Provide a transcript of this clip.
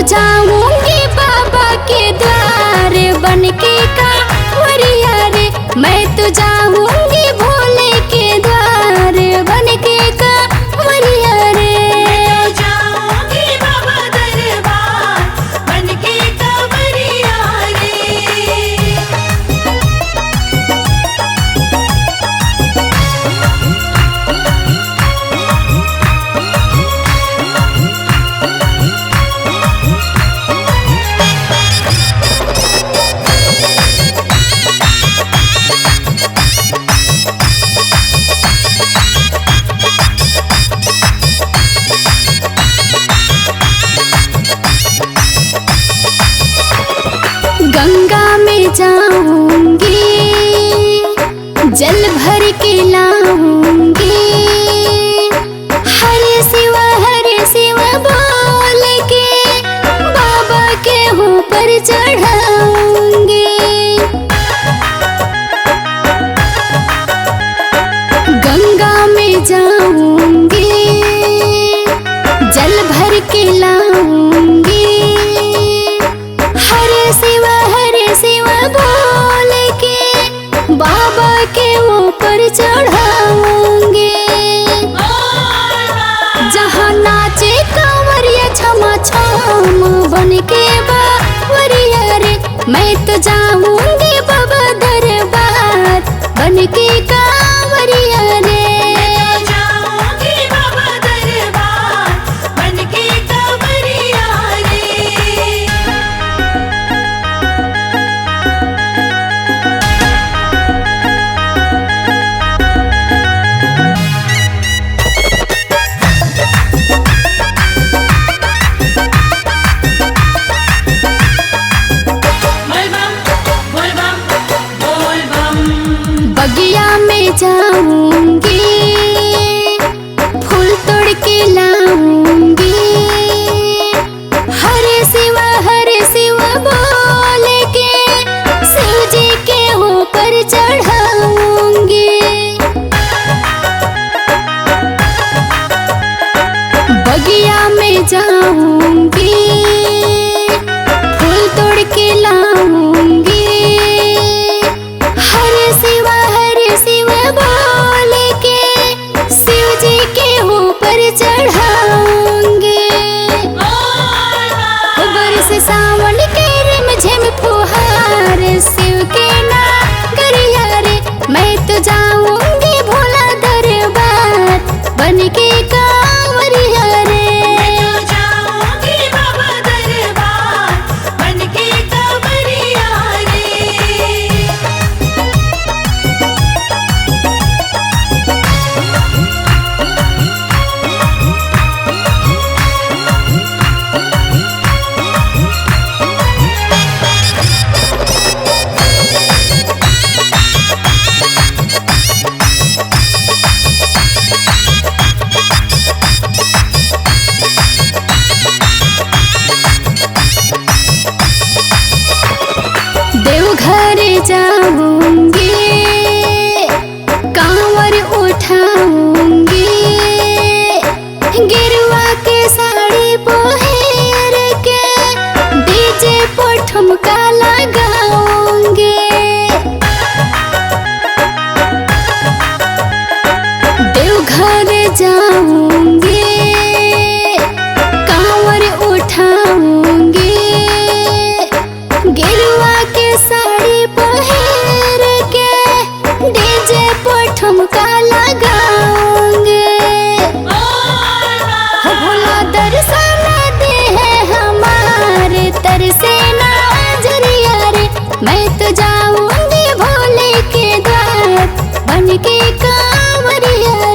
जाऊंगी बाबा के द्वार बनके कांवरिया रे। मैं तो जाऊंगी भोले के द्वार बनके कांवरिया रे। मैं तो जाऊंगी बाबा दरबार बनके कांवरिया रे। गंगा में जाऊंगी जल भर के लाऊंगी। हरे शिव बोल के बाबा के ऊपर चढ़ाऊंगी। गंगा में जाऊंगी जल भर के लाऊंगी। हरे शिव बोल के बाबा के ऊपर चढ़ाऊंगी। जहाँ नाचे कांवरिया छमा छम बनके बावरिया रे। मैं तो जाऊंगी बाबा दरबार बनके कांवरिया रे। मैं तो जाऊंगी बाबा दरबार बनके कांवरिया रे। बोल बम बगिया में जाऊंगी फूल तोड़ के लाऊंगी। हरे शिव बोल के शिव जी के ऊपर चढ़ाऊंगी। बगिया में जाऊंगी फूल तोड़ के लाऊंगी। हरे शिव बोल के शिव जी के ऊपर चढ़ाऊंगी। बरस सावन के रिमझिम फुहार शिव के नागरिया रे। मैं तो जाऊंगी भोला दरबार बनके कांवरिया रे। मैं तो जाऊंगी बाबा दरबार बनके कांवरिया रे। देवघर जाऊंगी कांवर उठाऊंगी। गिरुआ के साड़ी पहिर के डीजे पर ठुमका लगाऊंगी। देवघर जाऊंगी कांवर उठाऊंगी। गिरुआ के साड़ी पहिर के डीजे पर ठुमका लगाऊंगी। भोला दर्शन दे है हमारे तरसे नजरिया रे। मैं तो जाऊंगी भोले के द्वार बनके कांवरिया